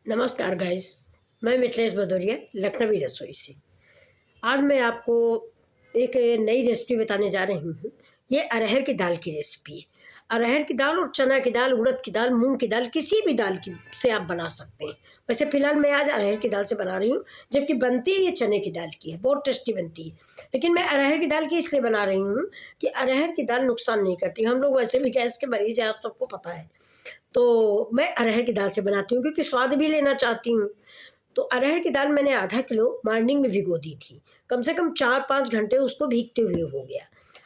नमस्कार गाइस, मैं मिथिलेश भदौरिया लखनवी रसोई से। आज मैं आपको एक नई रेसिपी बताने जा रही हूँ। ये अरहर की दाल की रेसिपी है। अरहर की दाल और चना की दाल, उड़द की दाल, मूंग की दाल, किसी भी दाल की से आप बना सकते हैं। वैसे फ़िलहाल मैं आज अरहर की दाल से बना रही हूँ, जबकि बनती है ये चने की दाल की है, बहुत टेस्टी बनती है। लेकिन मैं अरहर की दाल की इसलिए बना रही हूँ कि अरहर की दाल नुकसान नहीं करती। हम लोग वैसे भी गैस के मरीज़ हैं, आप सबको पता है। तो मैं अरहर की दाल से बनाती हूँ क्योंकि स्वाद भी लेना चाहती हूँ। तो अरहर की दाल मैंने आधा किलो मॉर्निंग में भिगो दी थी। कम से कम 4-5 घंटे उसको भीगते हुए हो गया।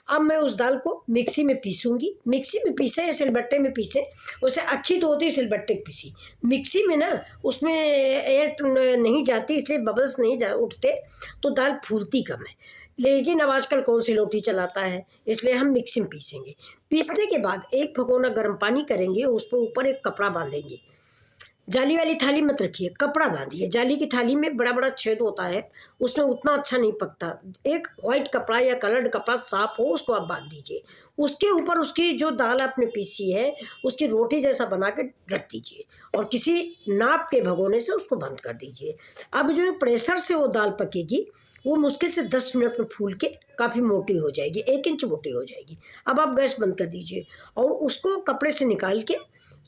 अब मैं उस दाल को मिक्सी में पीसूँगी। मिक्सी में पीसे या सिलबट्टे में पीसे, उससे अच्छी तो होती है सिलबट्टे की पिसी। मिक्सी में ना उसमें एयर नहीं जाती, इसलिए बबल्स नहीं उठते, तो दाल फूलती कम है। लेकिन अब आजकल कौन सिलौटी चलाता है, इसलिए हम मिक्सी में पीसेंगे। पीसने के बाद एक भगोना गर्म पानी करेंगे, उस पर ऊपर एक कपड़ा बांधेंगे। जाली वाली थाली मत रखिए, कपड़ा बांधिए। जाली की थाली में बड़ा बड़ा छेद होता है, उसमें उतना अच्छा नहीं पकता। एक वाइट कपड़ा या कलर्ड कपड़ा साफ हो, उसको आप बांध दीजिए। उसके ऊपर उसकी जो दाल आपने पीसी है उसकी रोटी जैसा बना के रख दीजिए और किसी नाप के भगोने से उसको बंद कर दीजिए। अब जो प्रेशर से वो दाल पकेगी, वो मुश्किल से 10 मिनट में फूल के काफ़ी मोटी हो जाएगी, 1 इंच मोटी हो जाएगी। अब आप गैस बंद कर दीजिए और उसको कपड़े से निकाल के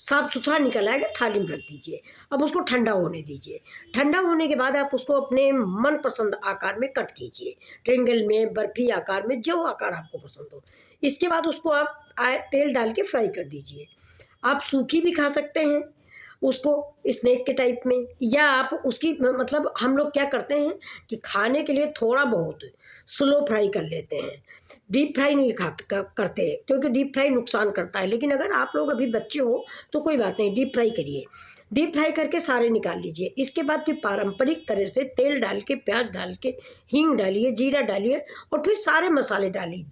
साफ सुथरा निकल आएगा, थाली में रख दीजिए। अब उसको ठंडा होने दीजिए। ठंडा होने के बाद आप उसको अपने मनपसंद आकार में कट कीजिए, ट्रायंगल में, बर्फी आकार में, जो आकार आपको पसंद हो। इसके बाद उसको आप तेल डाल के फ्राई कर दीजिए। आप सूखी भी खा सकते हैं उसको स्नैक के टाइप में, या आप उसकी मतलब हम लोग क्या करते हैं कि खाने के लिए थोड़ा बहुत स्लो फ्राई कर लेते हैं, डीप फ्राई नहीं करते, क्योंकि डीप फ्राई नुकसान करता है। लेकिन अगर आप लोग अभी बच्चे हो तो कोई बात नहीं, डीप फ्राई करिए। डीप फ्राई करके सारे निकाल लीजिए। इसके बाद फिर पारंपरिक तरह से तेल डाल के, प्याज डाल के, हींग डालिए, जीरा डालिए और फिर सारे मसाले डालिए।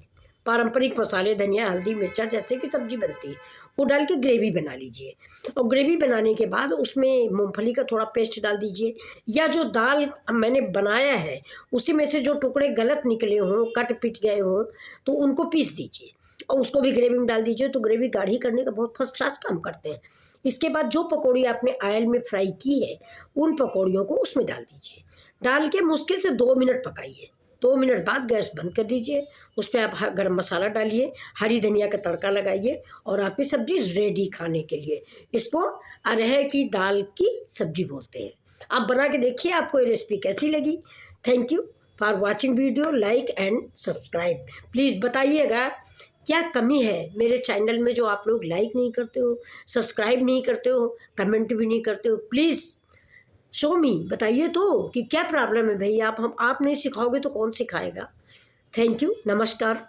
पारंपरिक मसाले, धनिया, हल्दी, मिर्चा, जैसे कि सब्जी बनती है, वो डाल के ग्रेवी बना लीजिए। और ग्रेवी बनाने के बाद उसमें मूंगफली का थोड़ा पेस्ट डाल दीजिए, या जो दाल मैंने बनाया है उसी में से जो टुकड़े गलत निकले हों, कट पिट गए हों, तो उनको पीस दीजिए और उसको भी ग्रेवी में डाल दीजिए। तो ग्रेवी गाढ़ी करने का बहुत फर्स्ट क्लास काम करते हैं। इसके बाद जो पकौड़ी आपने ऑयल में फ्राई की है, उन पकौड़ियों को उसमें डाल दीजिए। डाल के मुश्किल से 2 मिनट पकाइए। 2 मिनट बाद गैस बंद कर दीजिए। उस पर आप गरम मसाला डालिए, हरी धनिया का तड़का लगाइए और आपकी सब्जी रेडी खाने के लिए। इसको अरहर की दाल की सब्जी बोलते हैं। आप बना के देखिए, आपको ये रेसिपी कैसी लगी। Thank you for watching video, like and subscribe. Please बताइएगा क्या कमी है मेरे चैनल में जो आप लोग लाइक नहीं करते हो, सब्सक्राइब नहीं करते हो, कमेंट भी नहीं करते हो। प्लीज़ शो मी, बताइए तो कि क्या प्रॉब्लम है भाई। आप नहीं सिखाओगे तो कौन सिखाएगा। थैंक यू, नमस्कार।